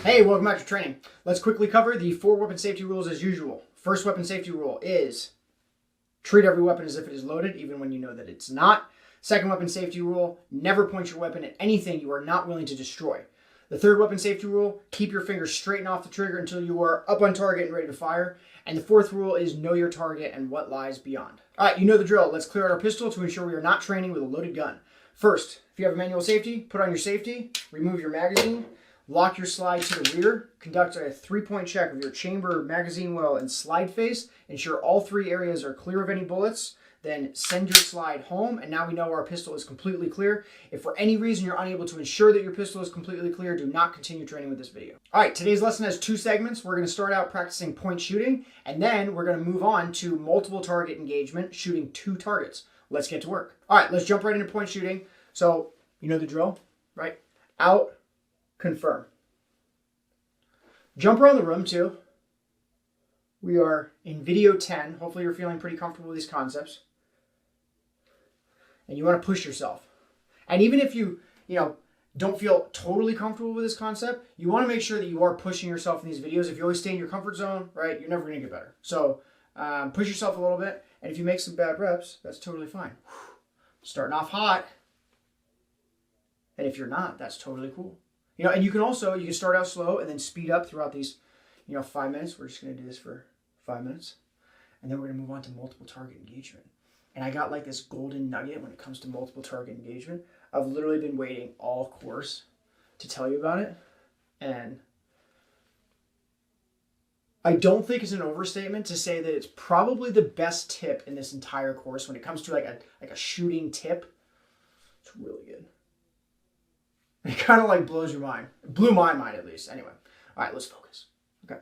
Hey, welcome back to training. Let's quickly cover the 4 weapon safety rules as usual. First weapon safety rule is treat every weapon as if it is loaded, even when you know that it's not. Second weapon safety rule, never point your weapon at anything you are not willing to destroy. The third weapon safety rule, keep your fingers straight and off the trigger until you are up on target and ready to fire. And the fourth rule is know your target and what lies beyond. All right, you know the drill. Let's clear out our pistol to ensure we are not training with a loaded gun. First, if you have a manual safety, put on your safety, remove your magazine, lock your slide to the rear, conduct a 3-point check of your chamber, magazine well, and slide face. Ensure all 3 areas are clear of any bullets. Then send your slide home, and now we know our pistol is completely clear. If for any reason you're unable to ensure that your pistol is completely clear, do not continue training with this video. All right, today's lesson has 2 segments. We're going to start out practicing point shooting, and then we're going to move on to multiple target engagement, shooting 2 targets. Let's get to work. All right, let's jump right into point shooting. So, you know the drill, right? Out, confirm. Jump around the room too. We are in video 10. Hopefully you're feeling pretty comfortable with these concepts. And you want to push yourself. And even if you don't feel totally comfortable with this concept, you want to make sure that you are pushing yourself in these videos. If you always stay in your comfort zone, right, you're never going to get better. So push yourself a little bit. And if you make some bad reps, that's totally fine. Starting off hot. And if you're not, that's totally cool. And you can start out slow and then speed up throughout these, 5 minutes. We're just going to do this for 5 minutes. And then we're going to move on to multiple target engagement. And I got like this golden nugget when it comes to multiple target engagement. I've literally been waiting all course to tell you about it. And I don't think it's an overstatement to say that it's probably the best tip in this entire course when it comes to like a shooting tip. It's really good. It kind of like blows your mind. It blew my mind at least. Anyway. All right, let's focus. Okay.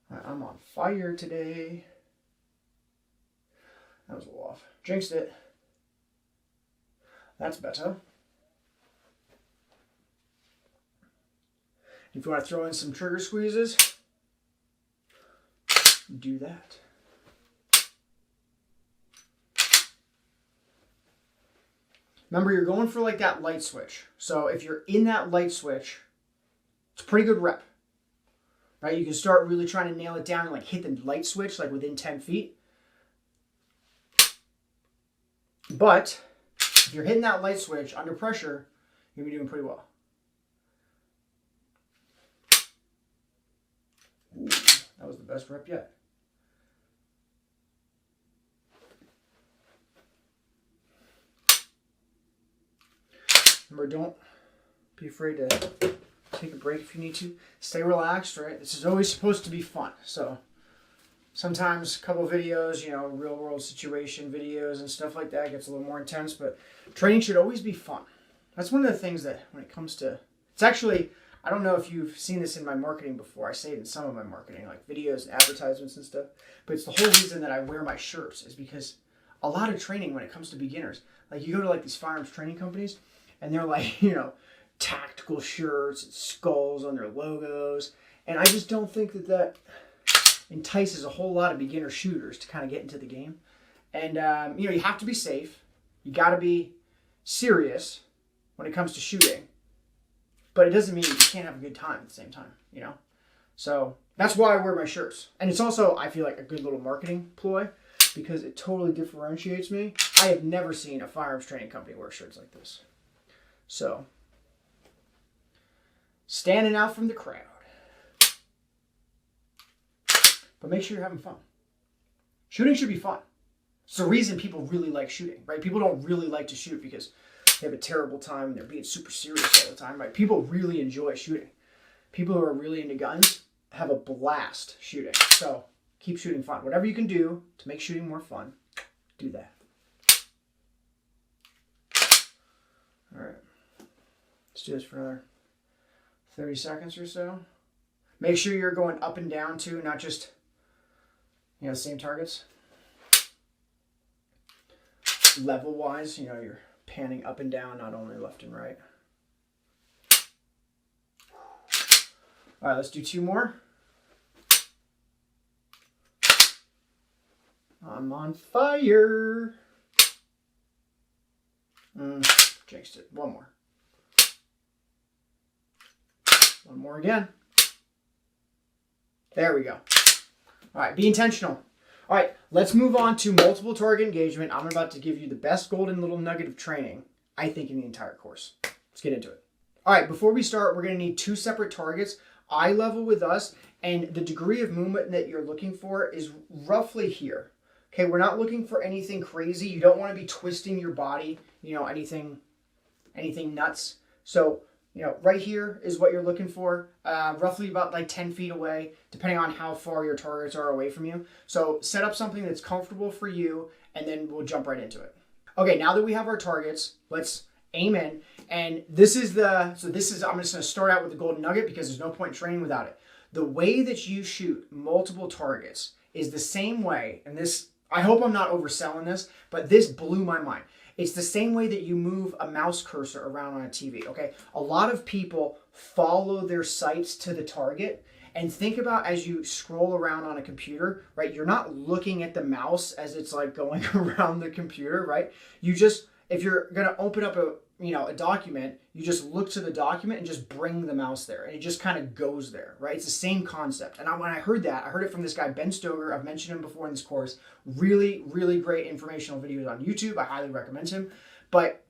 All right, I'm on fire today. That was a little off. Jinxed it. That's better. If you want to throw in some trigger squeezes, do that. Remember, you're going for like that light switch. So if you're in that light switch, it's a pretty good rep. Right? You can start really trying to nail it down and like hit the light switch like within 10 feet. But if you're hitting that light switch under pressure, you're going to be doing pretty well. Ooh, that was the best rep yet. Remember, don't be afraid to take a break if you need to. Stay relaxed, right? This is always supposed to be fun. So sometimes a couple videos, real world situation videos and stuff like that gets a little more intense, but training should always be fun. That's one of the things that when it comes to, it's actually, I don't know if you've seen this in my marketing before. I say it in some of my marketing, like videos and advertisements and stuff, but it's the whole reason that I wear my shirts is because a lot of training when it comes to beginners, like you go to like these firearms training companies, and they're like, tactical shirts and skulls on their logos. And I just don't think that entices a whole lot of beginner shooters to kind of get into the game. And, you have to be safe. You got to be serious when it comes to shooting. But it doesn't mean you can't have a good time at the same time, So that's why I wear my shirts. And it's also, I feel like, a good little marketing ploy because it totally differentiates me. I have never seen a firearms training company wear shirts like this. So, standing out from the crowd. But make sure you're having fun. Shooting should be fun. It's the reason people really like shooting, right? People don't really like to shoot because they have a terrible time and they're being super serious all the time, right? People really enjoy shooting. People who are really into guns have a blast shooting. So, keep shooting fun. Whatever you can do to make shooting more fun, do that. All right. Let's do this for another 30 seconds or so. Make sure you're going up and down too, not just, the same targets. Level-wise, you're panning up and down, not only left and right. All right, let's do 2 more. I'm on fire. Jinxed it. 1 more. One more again. There we go. All right, be intentional. All right, let's move on to multiple target engagement. I'm about to give you the best golden little nugget of training, I think, in the entire course. Let's get into it. All right, before we start, we're going to need 2 separate targets, eye level with us, and the degree of movement that you're looking for is roughly here. Okay, we're not looking for anything crazy. You don't want to be twisting your body, anything nuts. So, right here is what you're looking for, roughly about like 10 feet away, depending on how far your targets are away from you. So set up something that's comfortable for you, and then we'll jump right into it. Okay, now that we have our targets, let's aim in. And I'm just going to start out with the golden nugget because there's no point in training without it. The way that you shoot multiple targets is the same way, and this, I hope I'm not overselling this, but this blew my mind. It's the same way that you move a mouse cursor around on a TV, okay? A lot of people follow their sights to the target, and think about as you scroll around on a computer, right? You're not looking at the mouse as it's like going around the computer, right? You just, if you're gonna open up a document, you just look to the document and just bring the mouse there, and it just kind of goes there, right? It's the same concept. And when I heard that, I heard it from this guy, Ben Stoger. I've mentioned him before in this course. Really, really great informational videos on YouTube. I highly recommend him. But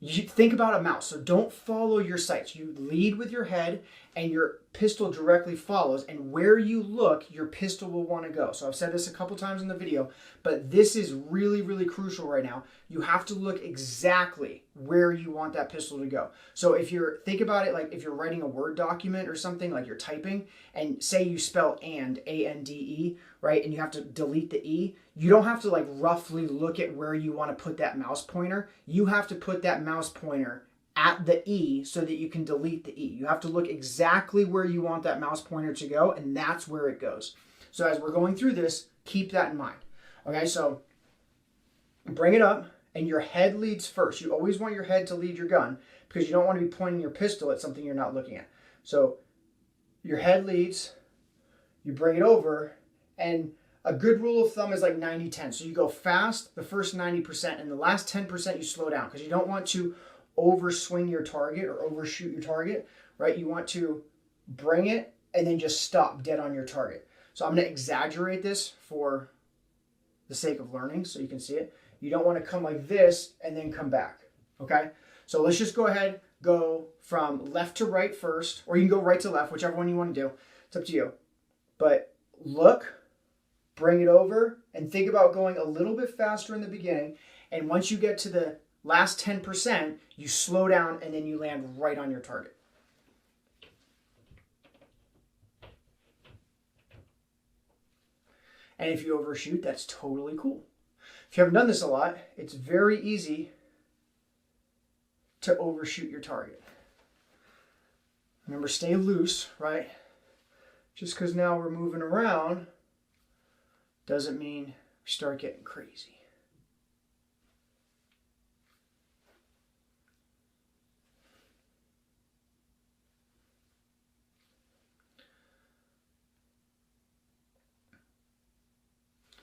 you think about a mouse. So don't follow your sights. You lead with your head, and your pistol directly follows. And where you look, your pistol will want to go. So I've said this a couple times in the video, but this is really, really crucial right now. You have to look exactly where you want that pistol to go. So think about it like if you're writing a Word document or something, like you're typing, and say you spell A-N-D-E, right? And you have to delete the E. You don't have to like roughly look at where you want to put that mouse pointer. You have to put that mouse pointer at the E so that you can delete the E. You have to look exactly where you want that mouse pointer to go, and that's where it goes. So as we're going through this, keep that in mind. Okay, so bring it up, and your head leads first. You always want your head to lead your gun because you don't want to be pointing your pistol at something you're not looking at. So your head leads, you bring it over, and a good rule of thumb is like 90-10. So you go fast the first 90%, and the last 10% you slow down because you don't want to overswing your target or overshoot your target, right? You want to bring it and then just stop dead on your target. So I'm going to exaggerate this for the sake of learning so you can see it. You don't want to come like this and then come back, okay? So let's just go ahead, go from left to right first, or you can go right to left, whichever one you want to do. It's up to you. But look, bring it over, and think about going a little bit faster in the beginning. And once you get to the last 10%, you slow down and then you land right on your target. And if you overshoot, that's totally cool. If you haven't done this a lot, it's very easy to overshoot your target. Remember, stay loose, right? Just because now we're moving around doesn't mean we start getting crazy.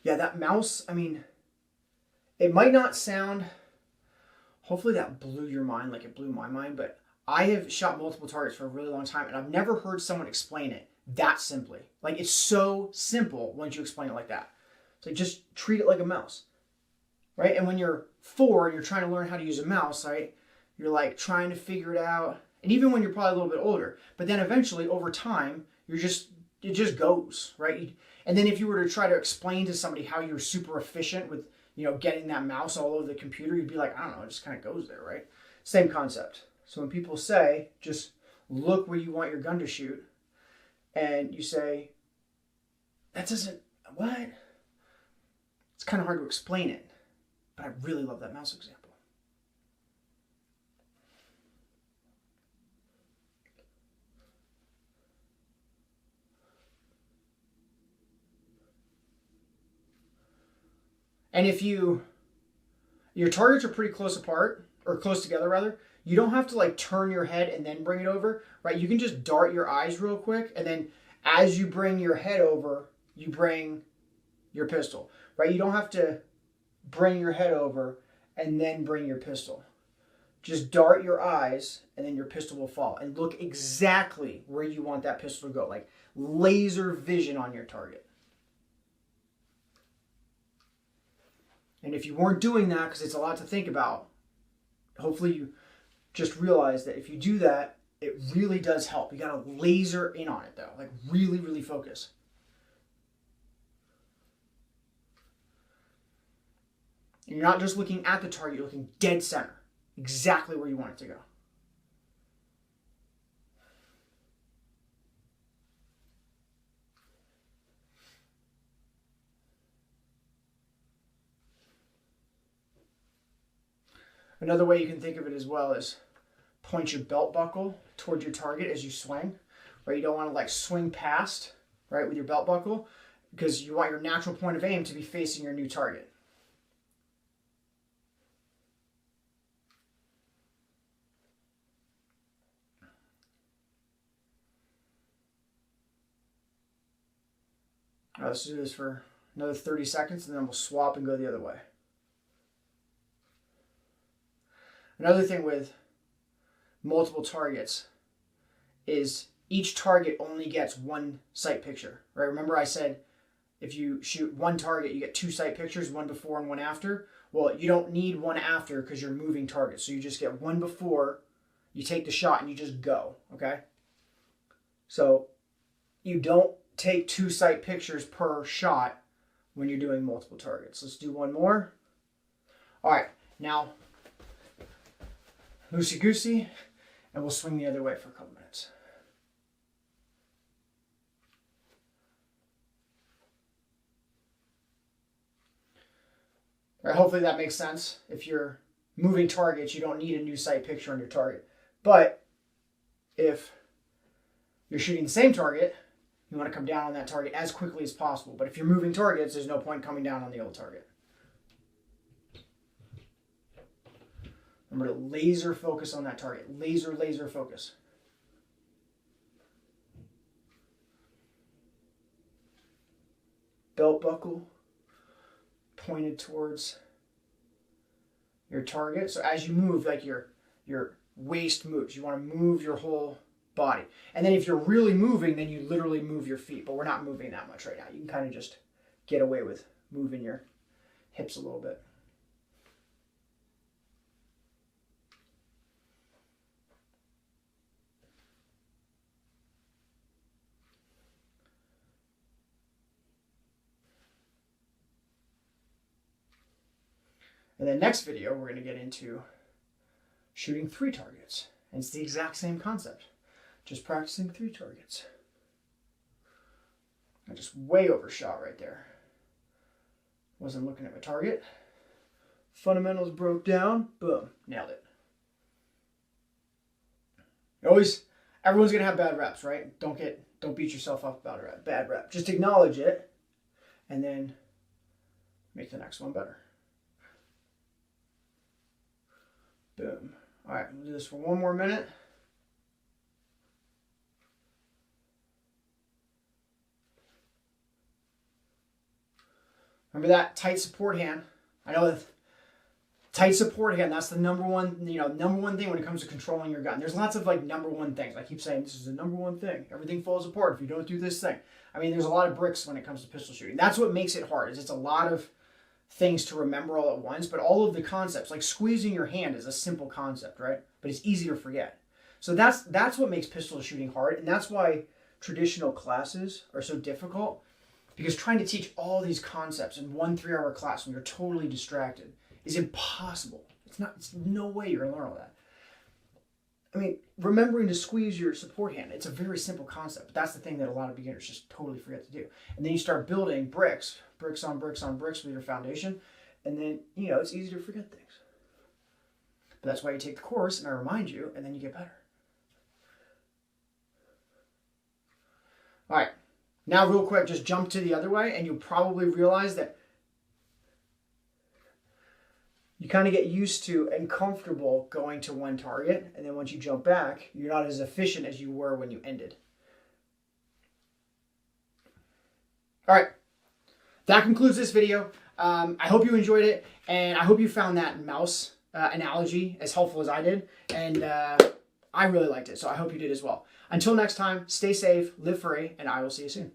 Yeah, that mouse, it might not sound, hopefully that blew your mind like it blew my mind, but I have shot multiple targets for a really long time, and I've never heard someone explain it that simply. Like, it's so simple once you explain it like that. It's like, just treat it like a mouse, right? And when you're 4 and you're trying to learn how to use a mouse, right, you're like trying to figure it out. And even when you're probably a little bit older, but then eventually over time, it just goes, right? And then if you were to try to explain to somebody how you're super efficient with, getting that mouse all over the computer, you'd be like, I don't know, it just kind of goes there, right? Same concept. So when people say, just look where you want your gun to shoot, and you say, that doesn't, what? It's kind of hard to explain it, but I really love that mouse example. And if your targets are pretty close apart, or close together rather, you don't have to like turn your head and then bring it over, right? You can just dart your eyes real quick, and then as you bring your head over, you bring your pistol, right? You don't have to bring your head over and then bring your pistol. just dart your eyes and then your pistol will fall. And look exactly where you want that pistol to go. Like laser vision on your target. And if you weren't doing that, because it's a lot to think about, hopefully you just realize that if you do that, it really does help. You got to laser in on it though. Like really, really focus. And you're not just looking at the target, you're looking dead center. Exactly where you want it to go. Another way you can think of it as well is point your belt buckle toward your target as you swing. Right? You don't want to like swing past, right, with your belt buckle, because you want your natural point of aim to be facing your new target. All right, let's do this for another 30 seconds and then we'll swap and go the other way. Another thing with multiple targets is each target only gets one sight picture, right? Remember I said if you shoot one target, you get two sight pictures, one before and one after. Well, you don't need one after because you're moving targets. So you just get one before, you take the shot and you just go, okay? So you don't take two sight pictures per shot when you're doing multiple targets. Let's do one more. All right, now loosey-goosey, and we'll swing the other way for a couple minutes. All right, hopefully that makes sense. If you're moving targets, you don't need a new sight picture on your target. But if you're shooting the same target, you want to come down on that target as quickly as possible. But if you're moving targets, there's no point coming down on the old target. Remember to laser focus on that target. Laser, laser focus. Belt buckle pointed towards your target. So as you move, like your waist moves. You want to move your whole body. And then if you're really moving, then you literally move your feet. But we're not moving that much right now. You can kind of just get away with moving your hips a little bit. And then next video, we're going to get into shooting 3 targets. And it's the exact same concept. Just practicing 3 targets. I just way overshot right there. Wasn't looking at my target. Fundamentals broke down. Boom. Nailed it. Everyone's going to have bad reps, right? Don't beat yourself up about a bad rep. Just acknowledge it and then make the next one better. Boom. All right, we'll do this for one more minute. Remember that tight support hand. I know that tight support hand, that's the number one thing when it comes to controlling your gun. There's lots of like number one things. I keep saying this is the number one thing. Everything falls apart if you don't do this thing. I mean, there's a lot of bricks when it comes to pistol shooting. That's what makes it hard, is it's a lot of things to remember all at once, but all of the concepts, like squeezing your hand is a simple concept, right? But it's easy to forget. So that's what makes pistol shooting hard, and that's why traditional classes are so difficult, because trying to teach all these concepts in one 3-hour class when you're totally distracted is impossible. It's no way you're gonna learn all that. I mean, remembering to squeeze your support hand, it's a very simple concept, but that's the thing that a lot of beginners just totally forget to do. And then you start building bricks on bricks on bricks with your foundation, and then, it's easy to forget things. But that's why you take the course, and I remind you, and then you get better. All right, now real quick, just jump to the other way, and you'll probably realize that you kind of get used to and comfortable going to one target, and then once you jump back, you're not as efficient as you were when you ended. All right, that concludes this video. I hope you enjoyed it, and I hope you found that mouse analogy as helpful as I did, and I really liked it, so I hope you did as well. Until next time, stay safe, live free, and I will see you soon.